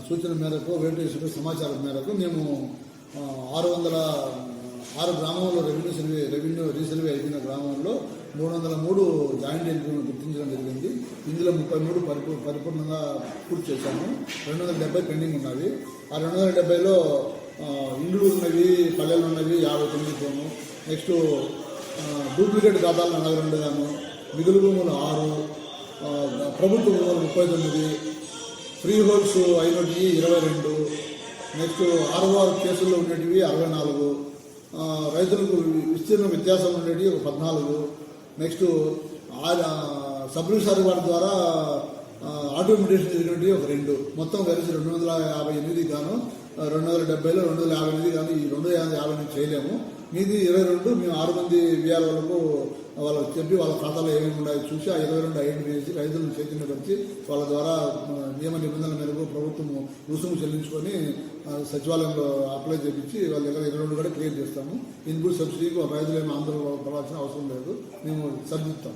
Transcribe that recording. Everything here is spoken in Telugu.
సూచన మేరకు వెంకటేశ్వర సమాచారం మేరకు మేము 606 గ్రామంలో రెవెన్యూ రీసర్వే అయిన గ్రామంలో 303 జాయింట్ ఎంట్రీలను గుర్తించడం జరిగింది. ఇందులో 33 పరిపూర్ణంగా పూర్తి చేశాము. 270 పెండింగ్ ఉన్నవి. ఆ 270లో ఇండ్లు ఉన్నవి, పల్లెలు ఉన్నవి 59 పోను. నెక్స్ట్ డూప్లికేట్ ఖాతాలు 42 గాను, మిగులు భూములు 6, ప్రభుత్వ భూములు 39, ఫ్రీ హోల్డ్స్ అయినటివి 22, నెక్స్ట్ ROR కేసుల్లో ఉండేటివి 64, రైతులకు విస్తీర్ణ వ్యత్యాసం ఉండేటివి 14, నెక్స్ట్ సబ్ రిజిస్ట్రార్ వారి ద్వారా ఆటోమేటేషన్ జరిగినవి 2, మొత్తం కలిసి 258 గాను 270లో 258 కానీ ఈ 250 చేయలేము. మీది 22 మేము 6 మంది విఆర్ఓలకు వాళ్ళకి చెప్పి వాళ్ళ ఖాతాలో ఏమేమి ఉన్నాయో చూసి ఆ 22 ఐడెంటిఫై చేసి రైతులను చైతన్యపరిచి వాళ్ళ ద్వారా నియమ నిబంధనల మేరకు ప్రభుత్వం రుసుము చెల్లించుకొని సచివాలయంలో అప్లై చేయించి వాళ్ళ దగ్గర 22 కూడా క్లియర్ చేస్తాము. ఇన్పుట్ సబ్సిడీకి రైతులు ఏమి ఆందోళన పడాల్సిన అవసరం లేదు, మేము సరిదిద్దుతాం.